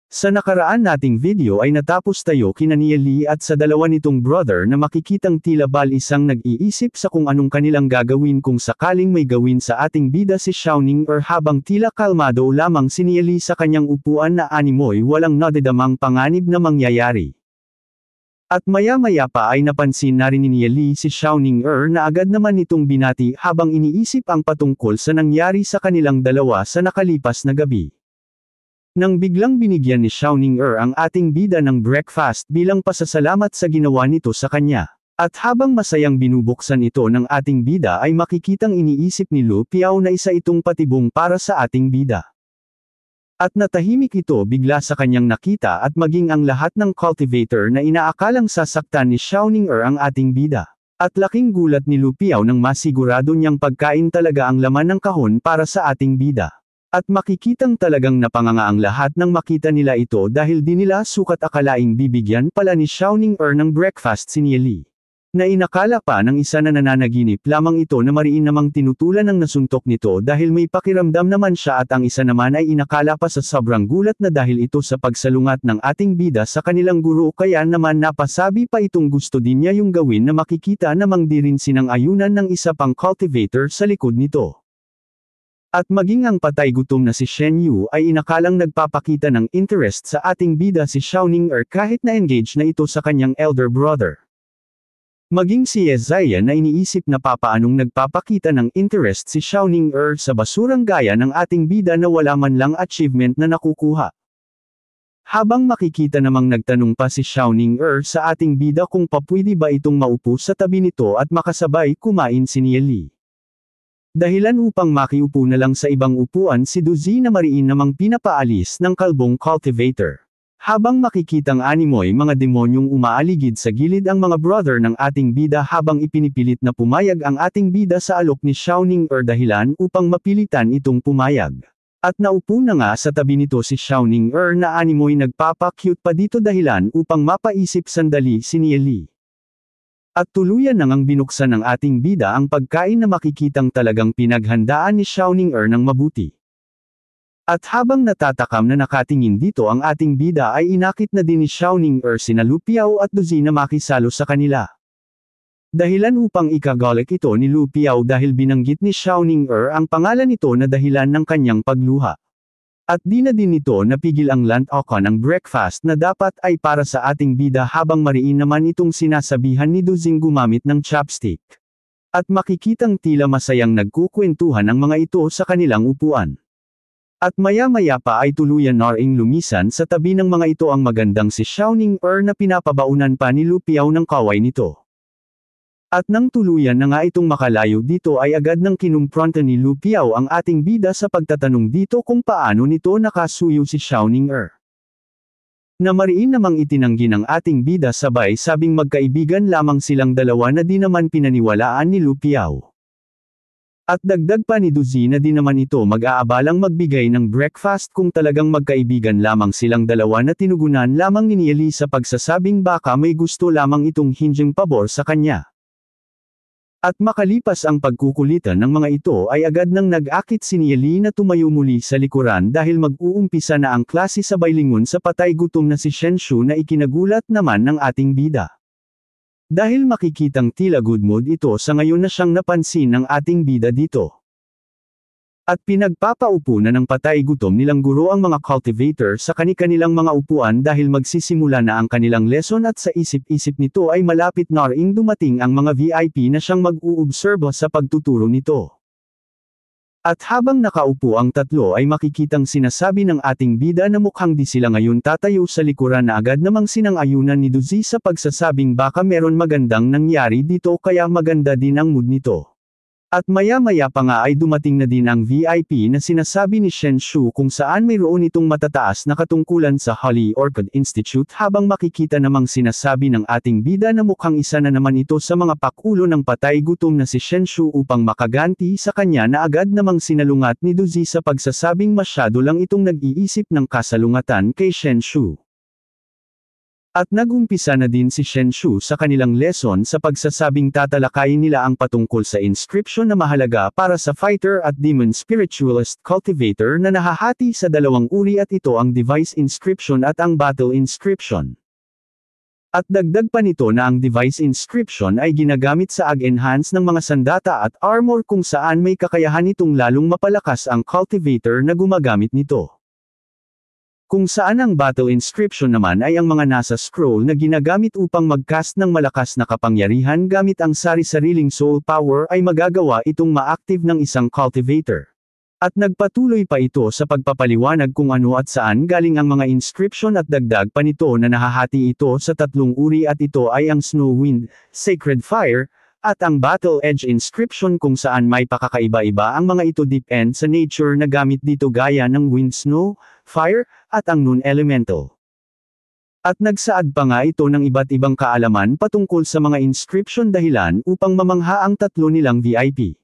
Sa nakaraan nating video ay natapos tayo kina Nia Lee at sa dalawa nitong brother na makikitang tila bal-isang nag-iisip sa kung anong kanilang gagawin kung sakaling may gawin sa ating bida si Xiaoning habang tila kalmado lamang si Nia Lee sa kanyang upuan na animoy walang nadadamang panganib na mangyayari. At maya-maya pa ay napansin na rin ni Nia Lee si Xiaoning na agad naman nitong binati habang iniisip ang patungkol sa nangyari sa kanilang dalawa sa nakalipas na gabi. Nang biglang binigyan ni Xiaoning ang ating bida ng breakfast bilang pasasalamat sa ginawa nito sa kanya. At habang masayang binubuksan ito ng ating bida ay makikitang iniisip ni Lu Piao na isa itong patibong para sa ating bida. At natahimik ito bigla sa kanyang nakita at maging ang lahat ng cultivator na inaakalang sasaktan ni Xiaoning ang ating bida. At laking gulat ni Lu Piao nang masigurado niyang pagkain talaga ang laman ng kahon para sa ating bida. At makikitang talagang napanganga ang lahat nang makita nila ito dahil di nila sukat akalaing bibigyan pala ni Xiaoning ng breakfast si Nia Lee. Na inakala pa ng isa na nananaginip lamang ito na mariin namang tinutulan ng nasuntok nito dahil may pakiramdam naman siya at ang isa naman ay inakala pa sa sobrang gulat na dahil ito sa pagsalungat ng ating bida sa kanilang guro kaya naman napasabi pa itong gusto din niya yung gawin na makikita namang di rin sinang-ayunan ng isa pang cultivator sa likod nito. At maging ang patay gutom na si Shen Yu ay inakalang nagpapakita ng interest sa ating bida si Xiaoning kahit na engage na ito sa kanyang elder brother. Maging si Ye Ziyan na iniisip na papaanong nagpapakita ng interest si Xiaoning sa basurang gaya ng ating bida na wala man lang achievement na nakukuha. Habang makikita namang nagtanong pa si Xiaoning sa ating bida kung papwede ba itong maupo sa tabi nito at makasabay kumain si Nia Lee. Dahilan upang makiupo na lang sa ibang upuan si Duzi na mariin namang pinapaalis ng kalbong cultivator. Habang makikitang animoy mga demonyong umaaligid sa gilid ang mga brother ng ating bida habang ipinipilit na pumayag ang ating bida sa alok ni Xiaoning dahilan upang mapilitan itong pumayag. At naupo na nga sa tabi nito si Xiaoning na animoy nagpapa-cute pa dito dahilan upang mapaisip sandali si Nia Lee. At tuluyan na ngang binuksan ng ating bida ang pagkain na makikitang talagang pinaghandaan ni Xiaoning ng mabuti. At habang natatakam na nakatingin dito ang ating bida ay inakit na din ni Xiaoning sina Lu Piao at Duzi na makisalo sa kanila. Dahilan upang ikagalik ito ni Lu Piao dahil binanggit ni Xiaoning ang pangalan nito na dahilan ng kanyang pagluha. At di na din nito napigil ang lantaukan ng breakfast na dapat ay para sa ating bida habang mariin naman itong sinasabihan ni Duzing gumamit ng chopstick. At makikitang tila masayang nagkukwentuhan ang mga ito sa kanilang upuan. At maya-maya pa ay tuluyan na ring lumisan sa tabi ng mga ito ang magandang si Xiaoning na pinapabaunan pa ni Lu Piao ng kaway nito. At nang tuluyan na nga itong makalayo dito ay agad nang kinumpronta ni Lu Piao ang ating bida sa pagtatanong dito kung paano nito nakasuyo si Xiaoning Na mariin namang itinanggi ng ating bida sabay sabing magkaibigan lamang silang dalawa na di naman pinaniwalaan ni Lu Piao. At dagdag pa ni Duzi na di naman ito mag-aabalang magbigay ng breakfast kung talagang magkaibigan lamang silang dalawa na tinugunan lamang ni Nia Lee sa pagsasabing baka may gusto lamang itong hindyang pabor sa kanya. At makalipas ang pagkukulitan ng mga ito ay agad nang nag-akit si Nia Lee na tumayo muli sa likuran dahil mag-uumpisa na ang klase sabay lingon sa patay gutom na si Shen Shu na ikinagulat naman ng ating bida. Dahil makikitang tila good mood ito sa ngayon na siyang napansin ng ating bida dito. At pinagpapaupo na ng patay gutom nilang guro ang mga cultivator sa kani-kanilang mga upuan dahil magsisimula na ang kanilang lesson at sa isip-isip nito ay malapit na ring dumating ang mga VIP na siyang mag-uobserba sa pagtuturo nito. At habang nakaupo ang tatlo ay makikitang sinasabi ng ating bida na mukhang di sila ngayon tatayo sa likuran na agad namang sinang-ayunan ni Duzi sa pagsasabing baka meron magandang nangyari dito kaya maganda din ang mood nito. At maya-maya pa nga ay dumating na din ang VIP na sinasabi ni Shen Shu kung saan mayroon itong matataas na katungkulan sa Holy Orchid Institute habang makikita namang sinasabi ng ating bida na mukhang isa na naman ito sa mga pakulo ng patay gutom na si Shen Shu upang makaganti sa kanya na agad namang sinalungat ni Duzi sa pagsasabing masyado lang itong nag-iisip ng kasalungatan kay Shen Shu. At nag-umpisa na din si Shen Shu sa kanilang lesson sa pagsasabing tatalakayin nila ang patungkol sa inscription na mahalaga para sa fighter at demon spiritualist cultivator na nahahati sa dalawang uri at ito ang device inscription at ang battle inscription. At dagdag pa nito na ang device inscription ay ginagamit sa ag-enhance ng mga sandata at armor kung saan may kakayahan nitong lalong mapalakas ang cultivator na gumagamit nito. Kung saan ang battle inscription naman ay ang mga nasa scroll na ginagamit upang mag-cast ng malakas na kapangyarihan gamit ang sari-sariling soul power ay magagawa itong ma-active ng isang cultivator. At nagpatuloy pa ito sa pagpapaliwanag kung ano at saan galing ang mga inscription at dagdag pa nito na nahahati ito sa tatlong uri at ito ay ang Snow Wind, Sacred Fire, at ang Battle Edge inscription kung saan may pakakaiba-iba ang mga ito depend sa nature na gamit dito gaya ng Wind Snow, Fire, at ang Noon Elemental. At nagsaad pa nga ito ng iba't ibang kaalaman patungkol sa mga inscription dahilan upang mamangha ang tatlo nilang VIP.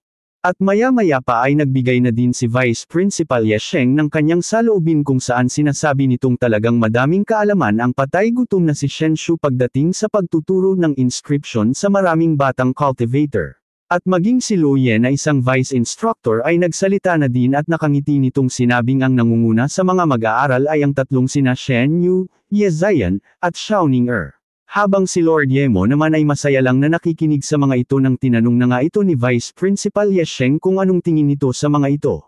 At maya-maya pa ay nagbigay na din si Vice Principal Ye Sheng ng kanyang saloobin kung saan sinasabi nitong talagang madaming kaalaman ang patay gutom na si Shen Shu pagdating sa pagtuturo ng inscription sa maraming batang cultivator. At maging si Luo Ye na isang vice instructor ay nagsalita na din at nakangiti nitong sinabing ang nangunguna sa mga mag-aaral ay ang tatlong sina Shen Yu, Ye Ziyan, at Xiaoning Er. Habang si Lord Yemo naman ay masaya lang na nakikinig sa mga ito nang tinanong na nga ito ni Vice Principal Ye Sheng kung anong tingin nito sa mga ito.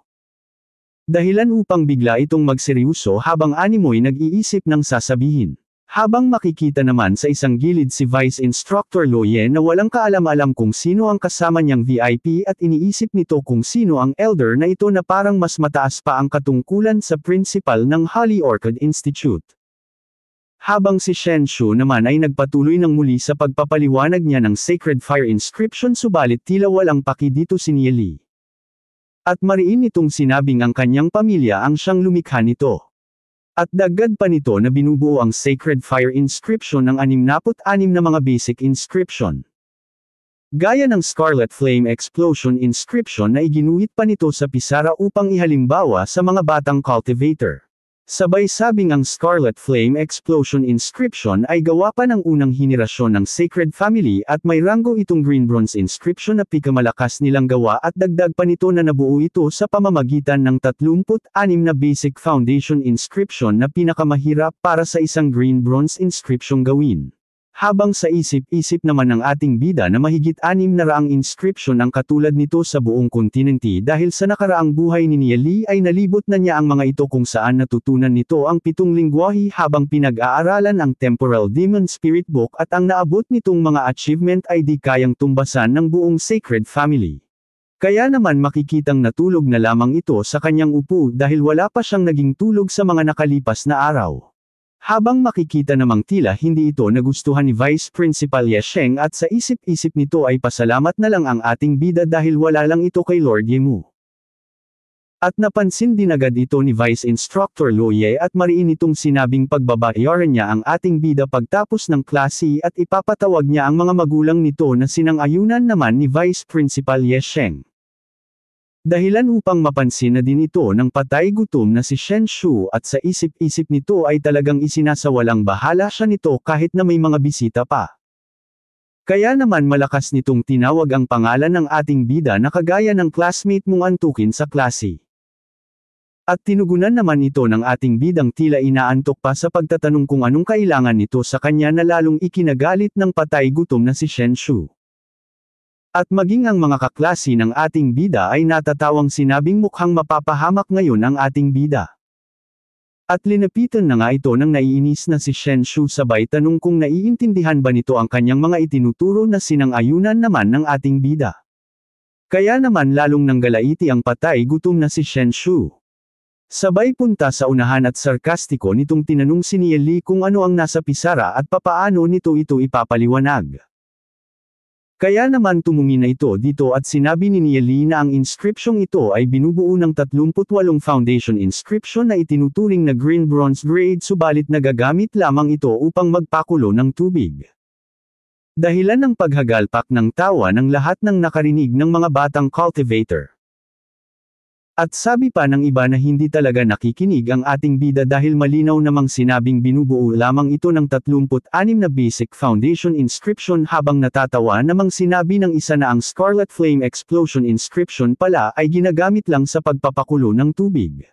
Dahilan upang bigla itong magseryoso habang animoy nag-iisip ng sasabihin. Habang makikita naman sa isang gilid si Vice Instructor Luo Ye na walang kaalam-alam kung sino ang kasama niyang VIP at iniisip nito kung sino ang elder na ito na parang mas mataas pa ang katungkulan sa principal ng Holy Orchid Institute. Habang si Shen Shu naman ay nagpatuloy ng muli sa pagpapaliwanag niya ng Sacred Fire inscription subalit tila walang paki dito si Nie Li. At mariin itong sinabing ang kanyang pamilya ang siyang lumikha nito. At dagdag pa nito na binubuo ang Sacred Fire inscription ng 66 na mga basic inscription. Gaya ng Scarlet Flame Explosion inscription na iginuhit pa nito sa pisara upang ihalimbawa sa mga batang cultivator. Sabay sabing ang Scarlet Flame Explosion inscription ay gawa pa ng unang henerasyon ng Sacred Family at may ranggo itong Green Bronze inscription na pikamalakas nilang gawa at dagdag pa nito na nabuo ito sa pamamagitan ng 36 na basic foundation inscription na pinakamahirap para sa isang Green Bronze inscription gawin. Habang sa isip-isip naman ng ating bida na mahigit 600 inscription ang katulad nito sa buong kontinente dahil sa nakaraang buhay ni Nie Li ay nalibot na niya ang mga ito kung saan natutunan nito ang 7 lingwahe habang pinag-aaralan ang Temporal Demon Spirit Book at ang naabot nitong mga achievement ay di kayang tumbasan ng buong Sacred Family. Kaya naman makikitang natulog na lamang ito sa kanyang upo dahil wala pa siyang naging tulog sa mga nakalipas na araw. Habang makikita namang tila hindi ito nagustuhan ni Vice Principal Ye Sheng at sa isip-isip nito ay pasalamat na lang ang ating bida dahil wala lang ito kay Lord Yemu. At napansin din agad ito ni Vice Instructor Luo Ye at mariin itong sinabing pagbabayaran niya ang ating bida pagtapos ng klase at ipapatawag niya ang mga magulang nito na sinang-ayunan naman ni Vice Principal Ye Sheng. Dahilan upang mapansin na din ito ng patay gutom na si Shen Shu at sa isip-isip nito ay talagang isinasawalang bahala siya nito kahit na may mga bisita pa. Kaya naman malakas nitong tinawag ang pangalan ng ating bida na kagaya ng classmate mong antukin sa klase. At tinugunan naman ito ng ating bidang tila inaantok pa sa pagtatanong kung anong kailangan nito sa kanya na lalong ikinagalit ng patay gutom na si Shen Shu. At maging ang mga kaklase ng ating bida ay natatawang sinabing mukhang mapapahamak ngayon ang ating bida. At linapitan na nga ito ng naiinis na si Shen Shu sabay tanong kung naiintindihan ba nito ang kanyang mga itinuturo na sinang-ayunan naman ng ating bida. Kaya naman lalong nanggalaiti ang patay gutom na si Shen Shu. Sabay punta sa unahan at sarkastiko nitong tinanong si Nie Li kung ano ang nasa pisara at papaano nito ito ipapaliwanag. Kaya naman tumungin na ito dito at sinabi ni Nie Li na ang inscription ito ay binubuo ng 38 foundation inscription na itinuturing na Green Bronze grade subalit nagagamit lamang ito upang magpakulo ng tubig. Dahilan ng paghagalpak ng tawa ng lahat ng nakarinig ng mga batang cultivator. At sabi pa ng iba na hindi talaga nakikinig ang ating bida dahil malinaw namang sinabing binubuo lamang ito ng 36 na basic foundation inscription habang natatawa namang sinabi ng isa na ang Scarlet Flame Explosion inscription pala ay ginagamit lang sa pagpapakulo ng tubig.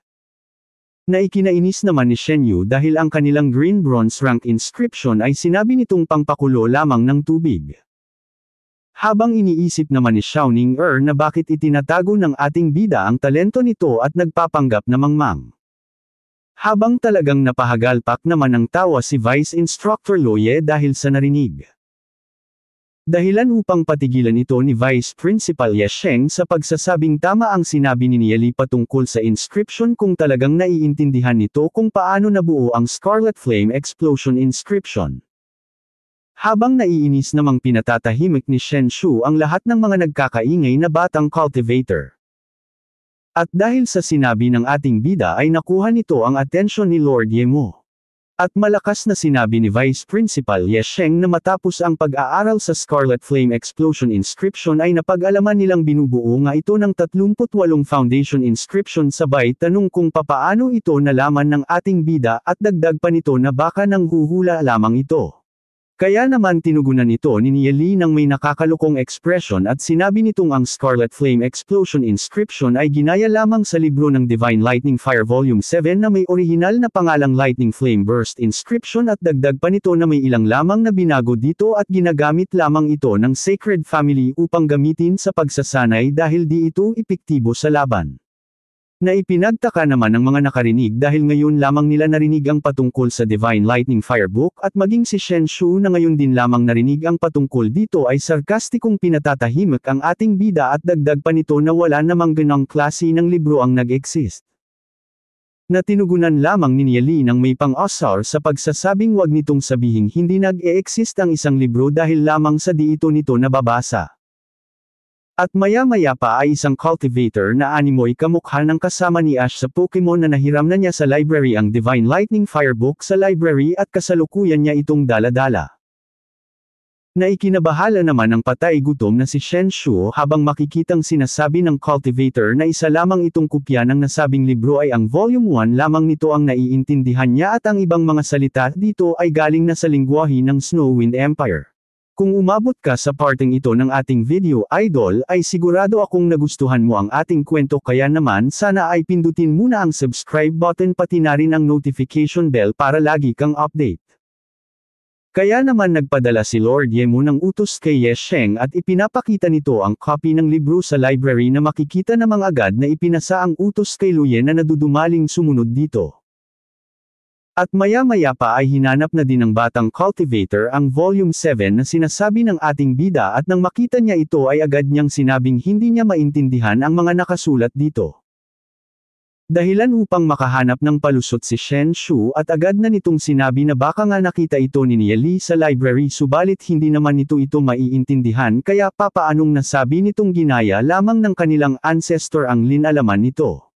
Na ikinainis naman ni Shenyu dahil ang kanilang Green Bronze rank inscription ay sinabi nitong pangpakulo lamang ng tubig. Habang iniisip naman ni Xiaoning na bakit itinatago ng ating bida ang talento nito at nagpapanggap na mangmang. Habang talagang napahagalpak naman ng tawa si Vice Instructor Loye dahil sa narinig. Dahilan upang patigilan ito ni Vice Principal Ye Sheng sa pagsasabing tama ang sinabi ni Nieli patungkol sa inscription kung talagang naiintindihan nito kung paano nabuo ang Scarlet Flame Explosion inscription. Habang naiinis namang pinatatahimik ni Shen Shu ang lahat ng mga nagkakaingay na batang cultivator. At dahil sa sinabi ng ating bida ay nakuha nito ang atensyon ni Lord Ye Mo. At malakas na sinabi ni Vice Principal Ye Sheng na matapos ang pag-aaral sa Scarlet Flame Explosion inscription ay napag-alaman nilang binubuo nga ito ng 38 foundation inscription sabay tanong kung papaano ito nalaman ng ating bida at dagdag pa nito na baka nang huhula lamang ito. Kaya naman tinugunan ito ni Nieli ng may nakakalukong ekspresyon at sinabi nitong ang Scarlet Flame Explosion inscription ay ginaya lamang sa libro ng Divine Lightning Fire Volume 7 na may orihinal na pangalang Lightning Flame Burst inscription at dagdag pa nito na may ilang lamang na binago dito at ginagamit lamang ito ng Sacred Family upang gamitin sa pagsasanay dahil di ito epektibo sa laban. Na ipinagtaka naman ng mga nakarinig dahil ngayon lamang nila narinig ang patungkol sa Divine Lightning Fire Book at maging si Shen Shu na ngayon din lamang narinig ang patungkol dito ay sarkastikong pinatatahimik ang ating bida at dagdag pa nito na wala namang ganong klase ng libro ang nag-exist. Na tinugunan lamang ni Nieli ng may pang-asar sa pagsasabing wag nitong sabihing hindi nag-e-exist ang isang libro dahil lamang sa di ito nito nababasa. At maya-maya pa ay isang cultivator na animoy kamukha ng kasama ni Ash sa Pokemon na nahiram na niya sa library ang Divine Lightning Fire Book sa library at kasalukuyan niya itong dala-dala. Na ikinabahala naman ng patay gutom na si Shen Shu habang makikitang sinasabi ng cultivator na isa lamang itong kopya ng nasabing libro ay ang Volume 1 lamang nito ang naiintindihan niya at ang ibang mga salita dito ay galing na sa lingwahe ng Snowwind Empire. Kung umabot ka sa parteng ito ng ating video idol ay sigurado akong nagustuhan mo ang ating kwento kaya naman sana ay pindutin muna ang subscribe button pati na rin ang notification bell para lagi kang update. Kaya naman nagpadala si Lord Ye Mo ng utos kay Ye Sheng at ipinapakita nito ang copy ng libro sa library na makikita namang agad na ipinasa ang utos kay Luye na nadudumaling sumunod dito. At maya-maya pa ay hinanap na din ng batang cultivator ang Volume 7 na sinasabi ng ating bida at nang makita niya ito ay agad niyang sinabing hindi niya maintindihan ang mga nakasulat dito. Dahilan upang makahanap ng palusot si Shen Shu at agad na nitong sinabi na baka nga nakita ito ni Nieli sa library subalit hindi naman ito maiintindihan kaya papaanong nasabi nitong ginaya lamang ng kanilang ancestor ang linalaman nito.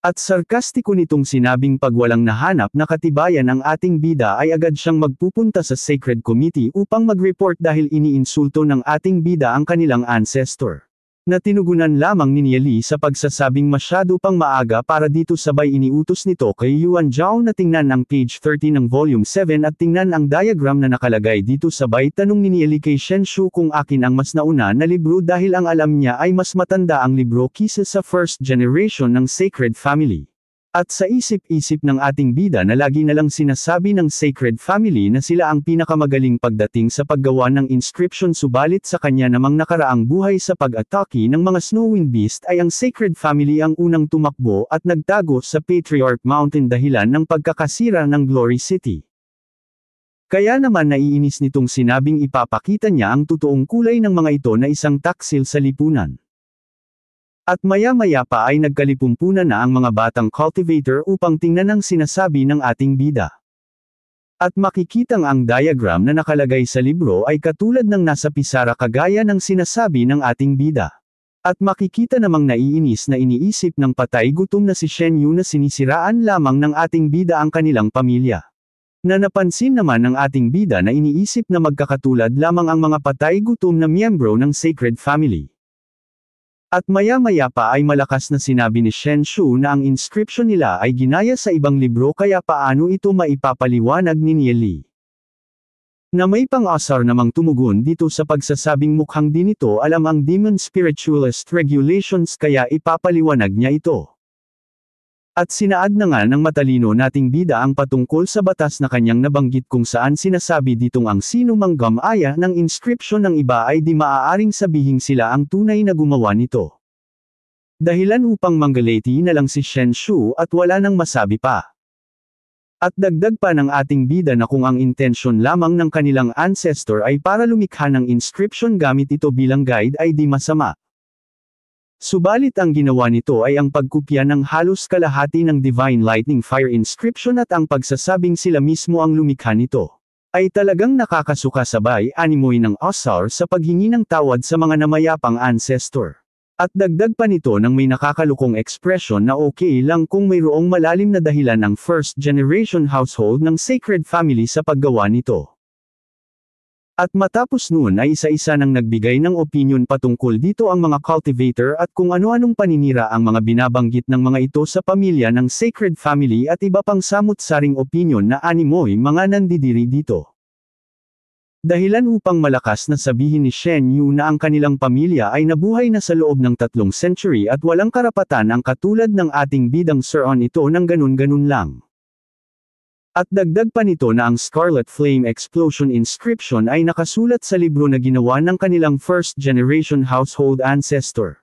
At sarkastiko nitong sinabing pag walang nahanap na katibayan ang ating bida ay agad siyang magpupunta sa Sacred Committee upang mag-report dahil iniinsulto ng ating bida ang kanilang ancestor. Na tinugunan lamang ni Nieli sa pagsasabing masyado pang maaga para dito sabay iniutos nito kay Yuan Zhao na tingnan ang page 30 ng Volume 7 at tingnan ang diagram na nakalagay dito sabay tanong ni Nieli kay Shen Shu kung akin ang mas nauna na libro dahil ang alam niya ay mas matanda ang libro kisa sa first generation ng Sacred Family. At sa isip-isip ng ating bida na lagi na lang sinasabi ng Sacred Family na sila ang pinakamagaling pagdating sa paggawa ng inscription subalit sa kanya namang nakaraang buhay sa pag-atake ng mga Snowwind Beast ay ang Sacred Family ang unang tumakbo at nagtago sa Patriarch Mountain dahilan ng pagkakasira ng Glory City. Kaya naman naiinis nitong sinabing ipapakita niya ang totoong kulay ng mga ito na isang taksil sa lipunan. At maya-maya pa ay nagkalipumpunan na ang mga batang cultivator upang tingnan ang sinasabi ng ating bida. At makikitang ang diagram na nakalagay sa libro ay katulad ng nasa pisara kagaya ng sinasabi ng ating bida. At makikita namang naiinis na iniisip ng patay gutom na si Shen Yu na sinisiraan lamang ng ating bida ang kanilang pamilya. Na napansin naman ng ating bida na iniisip na magkakatulad lamang ang mga patay gutom na miyembro ng Sacred Family. At maya-maya pa ay malakas na sinabi ni Shen Shu na ang inscription nila ay ginaya sa ibang libro kaya paano ito maipapaliwanag ni Nieli. Na may pang-asar namang tumugon dito sa pagsasabing mukhang di nito alam ang Demon Spiritualist Regulations kaya ipapaliwanag niya ito. At sinaad na nga ng matalino nating bida ang patungkol sa batas na kanyang nabanggit kung saan sinasabi ditong ang sino mang gumaya ng inscription ng iba ay di maaaring sabihing sila ang tunay na gumawa nito. Dahilan upang manggalati na lang si Shen Shu at wala nang masabi pa. At dagdag pa ng ating bida na kung ang intensyon lamang ng kanilang ancestor ay para lumikha ng inscription gamit ito bilang guide ay di masama. Subalit ang ginawa nito ay ang pagkopya ng halos kalahati ng Divine Lightning Fire inscription at ang pagsasabing sila mismo ang lumikha nito, ay talagang nakakasuka sabay animoy ng Asar sa paghingi ng tawad sa mga namayapang ancestor. At dagdag pa nito ng may nakakalukong ekspresyon na okay lang kung mayroong malalim na dahilan ang first generation household ng Sacred Family sa paggawa nito. At matapos noon ay isa-isa nang nagbigay ng opinion patungkol dito ang mga cultivator at kung ano-anong paninira ang mga binabanggit ng mga ito sa pamilya ng Sacred Family at iba pang samut-saring opinion na animoy mga nandidiri dito. Dahilan upang malakas na sabihin ni Shen Yu na ang kanilang pamilya ay nabuhay na sa loob ng 3 century at walang karapatan ang katulad ng ating bidang Suron ito ng ganun-ganun lang. At dagdag pa nito na ang Scarlet Flame Explosion inscription ay nakasulat sa libro na ginawa ng kanilang first generation household ancestor.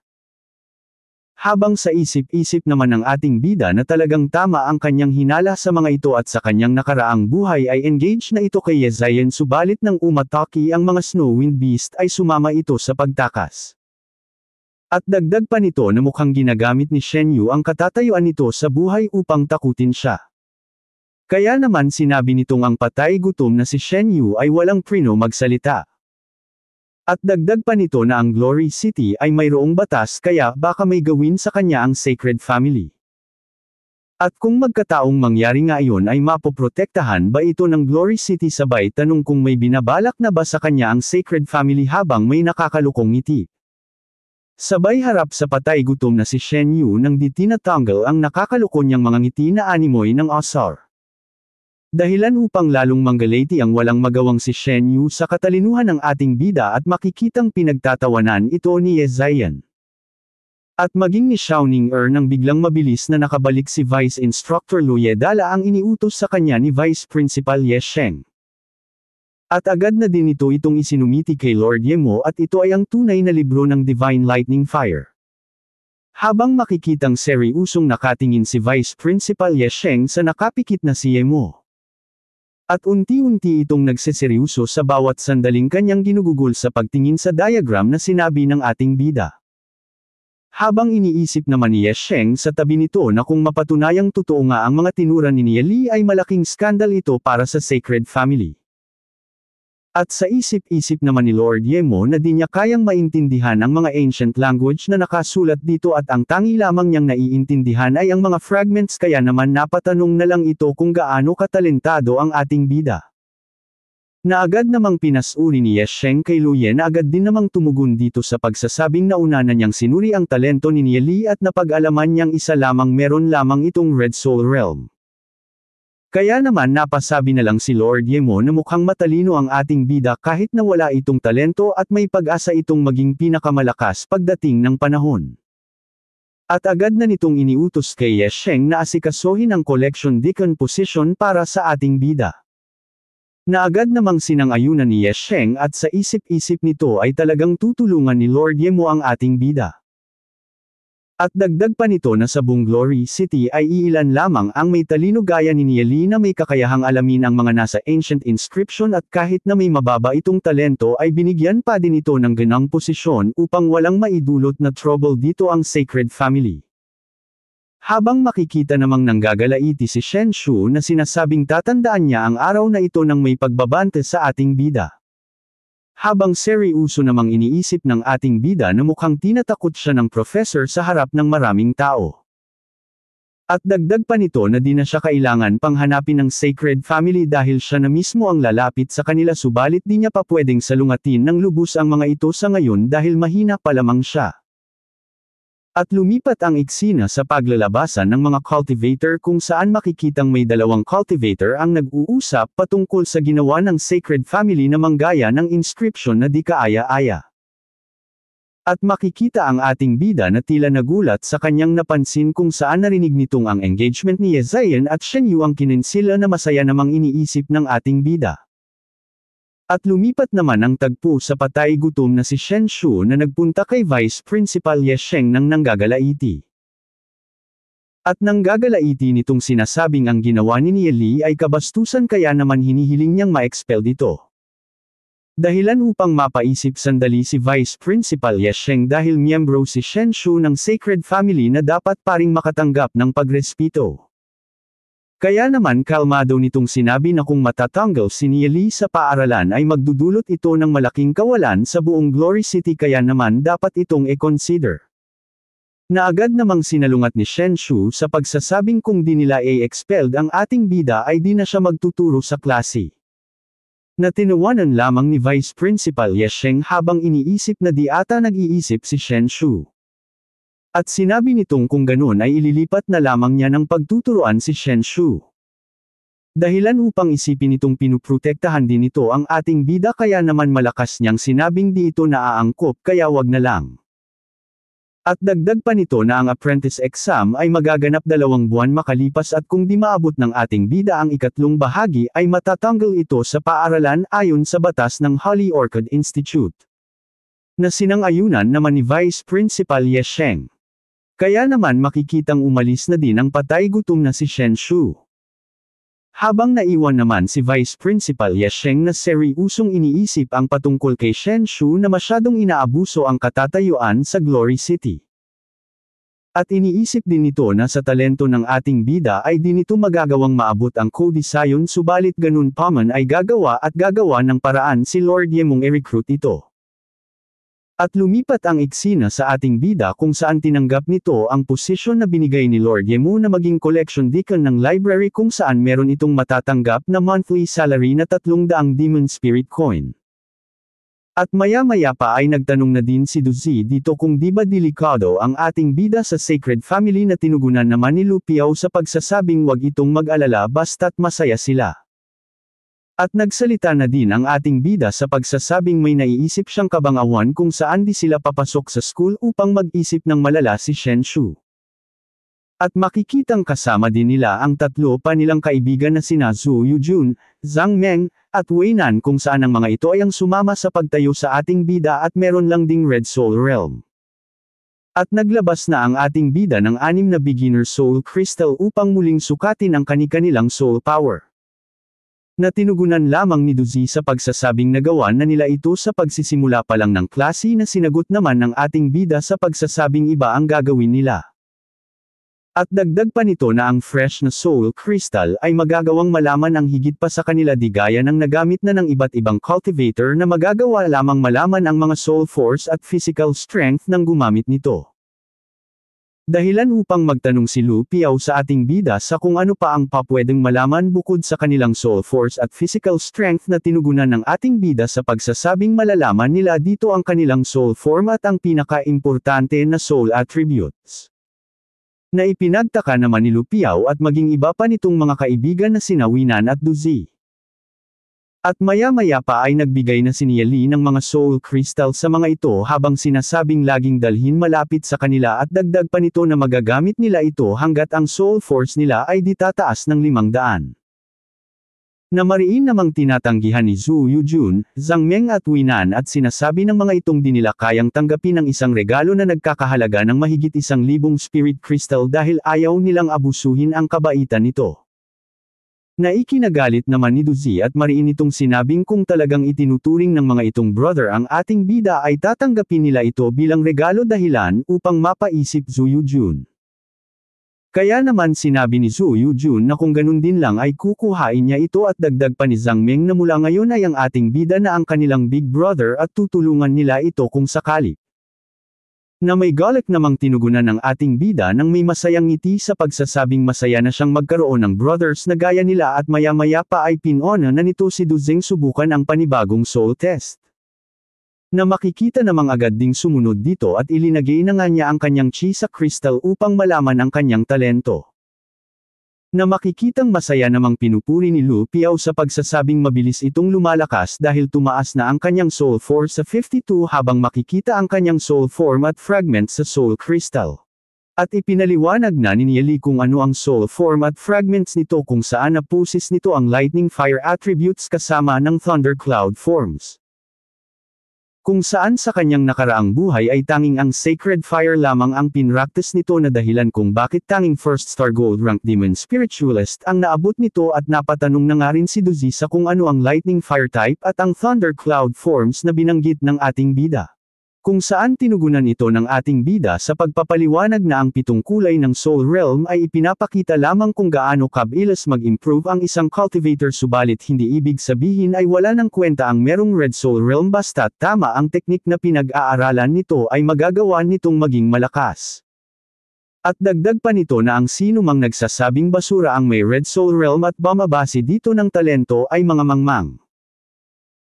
Habang sa isip-isip naman ng ating bida na talagang tama ang kanyang hinala sa mga ito at sa kanyang nakaraang buhay ay engaged na ito kay Yezayan subalit nang umatake ang mga Snow Wind Beast ay sumama ito sa pagtakas. At dagdag pa nito na mukhang ginagamit ni Shen Yu ang katatayuan nito sa buhay upang takutin siya. Kaya naman sinabi nitong ang patay gutom na si Shen Yu ay walang prino magsalita. At dagdag pa nito na ang Glory City ay mayroong batas kaya baka may gawin sa kanya ang Sacred Family. At kung magkataong mangyari nga iyon ay mapoprotektahan ba ito ng Glory City sabay tanong kung may binabalak na ba sa kanya ang Sacred Family habang may nakakalukong ngiti. Sabay harap sa patay gutom na si Shen Yu nang di tinatanggal ang nakakalukong niyang mga ngiti na animoy ng Asar. Dahilan upang lalong manggalati ang walang magawang si Shen Yu sa katalinuhan ng ating bida at makikitang pinagtatawanan ito ni Yezayan. At maging ni Xiaoning nang biglang mabilis na nakabalik si Vice Instructor Lu Yedala ang iniutos sa kanya ni Vice Principal Ye Sheng. At agad na din itong isinumiti kay Lord Yemo at ito ay ang tunay na libro ng Divine Lightning Fire. Habang makikitang seryosong nakatingin si Vice Principal Ye Sheng sa nakapikit na si Yemo. At unti-unti itong nagseseryoso sa bawat sandaling kanyang ginugugol sa pagtingin sa diagram na sinabi ng ating bida. Habang iniisip naman ni Ye Sheng sa tabi nito na kung mapatunayang totoo nga ang mga tinura ni Nieli ay malaking skandal ito para sa Sacred Family. At sa isip-isip naman ni Lord Yemo na di niya kayang maintindihan ang mga ancient language na nakasulat dito at ang tangi lamang niyang naiintindihan ay ang mga fragments kaya naman napatanong na lang ito kung gaano katalentado ang ating bida. Na agad namang pinasuri ni Ye Sheng kay Lu Ye na agad din namang tumugon dito sa pagsasabing nauna na niyang sinuri ang talento ni Nieli at napag-alaman niyang isa lamang meron lamang itong Red Soul Realm. Kaya naman napasabi na lang si Lord Yemo na mukhang matalino ang ating bida kahit na wala itong talento at may pag-asa itong maging pinakamalakas pagdating ng panahon. At agad na nitong iniutos kay Ye Sheng na asikasuhin ang collection deacon position para sa ating bida. Na agad namang sinang-ayunan ni Ye Sheng at sa isip-isip nito ay talagang tutulungan ni Lord Yemo ang ating bida. At dagdag pa nito na sa buong Glory City ay iilan lamang ang may talino gaya ni Nieli na may kakayahang alamin ang mga nasa ancient inscription at kahit na may mababa itong talento ay binigyan pa din ito ng ganang posisyon upang walang maidulot na trouble dito ang Sacred Family. Habang makikita namang nanggagalaiti si Shen Shu na sinasabing tatandaan niya ang araw na ito nang may pagbabante sa ating bida. Habang seryoso namang iniisip ng ating bida na mukhang tinatakot siya ng professor sa harap ng maraming tao. At dagdag pa nito na di na siya kailangan pang hanapin ng Sacred Family dahil siya na mismo ang lalapit sa kanila subalit di niya pa pwedeng salungatin ng lubos ang mga ito sa ngayon dahil mahina pa lamang siya. At lumipat ang eksena sa paglalabasan ng mga cultivator kung saan makikitang may dalawang cultivator ang nag-uusap patungkol sa ginawa ng Sacred Family na manggaya ng inscription na di kaaya-aya. At makikita ang ating bida na tila nagulat sa kanyang napansin kung saan narinig nitong ang engagement ni Yezayan at Shenyu ang kinensila na masaya namang iniisip ng ating bida. At lumipat naman ang tagpo sa patay gutom na si Shenshu na nagpunta kay Vice Principal Ye Sheng nang nanggagalaiti. At nanggagalaiti nitong sinasabing ang ginawa ni Nieli ay kabastusan kaya naman hinihiling niyang ma-expel dito. Dahilan upang mapaisip sandali si Vice Principal Ye Sheng dahil miyembro si Shenshu ng Sacred Family na dapat paring makatanggap ng pagrespeto. Kaya naman kalmado nitong sinabi na kung matatanggal si Nieli sa paaralan ay magdudulot ito ng malaking kawalan sa buong Glory City kaya naman dapat itong i-consider. Na agad namang sinalungat ni Shenshu sa pagsasabing kung di nila i-expelled ang ating bida ay di na siya magtuturo sa klase. Na tinawanan lamang ni Vice Principal Ye Sheng habang iniisip na di ata nag-iisip si Shenshu. At sinabi nitong kung ganun ay ililipat na lamang niya ng pagtuturuan si Shenshu. Dahilan upang isipin nitong pinuprotektahan din ito ang ating bida kaya naman malakas niyang sinabing di ito naaangkop kaya wag na lang. At dagdag pa nito na ang apprentice exam ay magaganap 2 buwan makalipas at kung di maabot ng ating bida ang ikatlong bahagi ay matatanggal ito sa paaralan ayon sa batas ng Holy Orchid Institute. Na sinang-ayunan naman ni Vice Principal Ye Sheng. Kaya naman makikitang umalis na din ang patay gutom na si Shenshu. Habang naiwan naman si Vice Principal Ye Sheng na seryosong iniisip ang patungkol kay Shenshu na masyadong inaabuso ang katatayuan sa Glory City. At iniisip din nito na sa talento ng ating bida ay di nito magagawang maabot ang Codisayon subalit ganun pa man ay gagawa ng paraan si Lord Ye mong i-recruit ito. At lumipat ang eksena sa ating bida kung saan tinanggap nito ang posisyon na binigay ni Lord Yemu na maging collection deacon ng library kung saan meron itong matatanggap na monthly salary na 300 Demon Spirit Coin. At maya-maya pa ay nagtanong na din si Duzi dito kung di ba delikado ang ating bida sa Sacred Family na tinugunan naman ni Lu Piao sa pagsasabing wag itong mag-alala basta't masaya sila. At nagsalita na din ang ating bida sa pagsasabing may naiisip siyang kabangawan kung saan di sila papasok sa school upang mag-isip ng malala si Shenshu. At makikitang kasama din nila ang tatlo pa nilang kaibigan na sina Zhu Yujun, Zhang Meng, at Wei Nan kung saan ang mga ito ay ang sumama sa pagtayo sa ating bida at meron lang ding Red Soul Realm. At naglabas na ang ating bida ng 6 na Beginner Soul Crystal upang muling sukatin ang kani-kanilang soul power. Na tinugunan lamang ni Duzi sa pagsasabing nagawa na nila ito sa pagsisimula pa lang ng klase na sinagot naman ng ating bida sa pagsasabing iba ang gagawin nila. At dagdag pa nito na ang fresh na soul crystal ay magagawang malaman ang higit pa sa kanila di gaya ng nagamit na ng iba't ibang cultivator na magagawa lamang malaman ang mga soul force at physical strength ng gumamit nito. Dahilan upang magtanong si Lu Piao sa ating bida sa kung ano pa ang papwedeng malaman bukod sa kanilang soul force at physical strength na tinugunan ng ating bida sa pagsasabing malalaman nila dito ang kanilang soul form at ang pinaka-importante na soul attributes. Na ipinagtaka naman ni Lu Piao at maging iba pa nitong mga kaibigan na sina Winan at Duzi. At maya-maya pa ay nagbigay na si Nieli ng mga soul crystal sa mga ito habang sinasabing laging dalhin malapit sa kanila at dagdag pa nito na magagamit nila ito hanggat ang soul force nila ay di tataas ng 500. Na mariin namang tinatanggihan ni Zhu Yujun, Zhang Meng at Winan at sinasabi ng mga itong di nila kayang tanggapin ang isang regalo na nagkakahalaga ng mahigit 1,000 spirit crystal dahil ayaw nilang abusuhin ang kabaitan nito. Na ikinagalit naman ni Duzi at mariin itong sinabing kung talagang itinuturing ng mga itong brother ang ating bida ay tatanggapin nila ito bilang regalo dahilan upang mapaisip Zhu Yujun. Kaya naman sinabi ni Zhu Yujun na kung ganun din lang ay kukuhain niya ito at dagdag pa ni Zhang Meng na mula ngayon ay ang ating bida na ang kanilang big brother at tutulungan nila ito kung sakali. Na may galak namang tinugunan ng ating bida nang may masayang ngiti sa pagsasabing masaya na siyang magkaroon ng brothers na gaya nila at maya-maya pa ay pinona na nito si Duzeng subukan ang panibagong soul test. Na makikita namang agad ding sumunod dito at ilinagay na nga niya ang kanyang chi sa crystal upang malaman ang kanyang talento. Na makikitang masaya namang pinupuri ni Lu Piao sa pagsasabing mabilis itong lumalakas dahil tumaas na ang kanyang soul force sa 52 habang makikita ang kanyang soul form at fragment sa soul crystal. At ipinaliwanag na ni Nieli kung ano ang soul form at fragments nito kung saan naposes nito ang lightning fire attributes kasama ng thunder cloud forms. Kung saan sa kanyang nakaraang buhay ay tanging ang sacred fire lamang ang pinraktis nito na dahilan kung bakit tanging first star gold rank demon spiritualist ang naabot nito at napatanong na nga rin si Duzi sa kung ano ang lightning fire type at ang thunder cloud forms na binanggit ng ating bida. Kung saan tinugunan ito ng ating bida sa pagpapaliwanag na ang 7 kulay ng Soul Realm ay ipinapakita lamang kung gaano kabilis mag-improve ang isang cultivator subalit hindi ibig sabihin ay wala ng kwenta ang merong Red Soul Realm basta't tama ang teknik na pinag-aaralan nito ay magagawa nitong maging malakas. At dagdag pa nito na ang sino mang nagsasabing basura ang may Red Soul Realm at bumabase dito ng talento ay mga mangmang.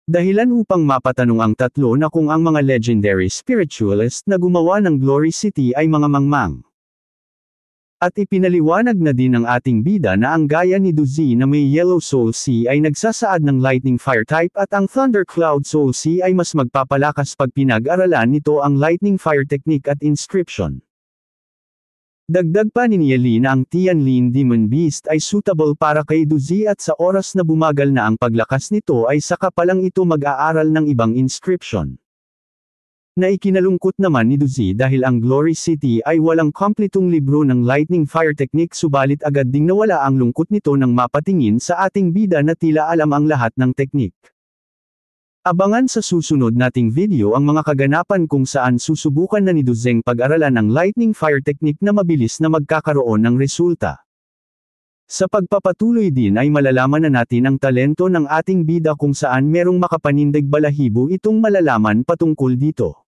Dahilan upang mapatanong ang tatlo na kung ang mga legendary spiritualist na gumawa ng Glory City ay mga mangmang. At ipinaliwanag na din ng ating bida na ang gaya ni Duzi na may Yellow Soul Sea ay nagsasaad ng Lightning Fire type at ang Thunder Cloud Soul Sea ay mas magpapalakas pag pinag-aralan nito ang Lightning Fire technique at inscription. Dagdag pa ni Nieli na ang Tianlin Demon Beast ay suitable para kay Duzi at sa oras na bumagal na ang paglakas nito ay saka pa lang ito mag-aaral ng ibang inscription. Na ikinalungkot naman ni Duzi dahil ang Glory City ay walang kompletong libro ng Lightning Fire Technique subalit agad ding nawala ang lungkot nito nang mapatingin sa ating bida na tila alam ang lahat ng teknik. Abangan sa susunod nating video ang mga kaganapan kung saan susubukan na ni Duzeng pag-aralan ang Lightning Fire Technique na mabilis na magkakaroon ng resulta. Sa pagpapatuloy din ay malalaman na natin ang talento ng ating bida kung saan merong makapanindig balahibo itong malalaman patungkol dito.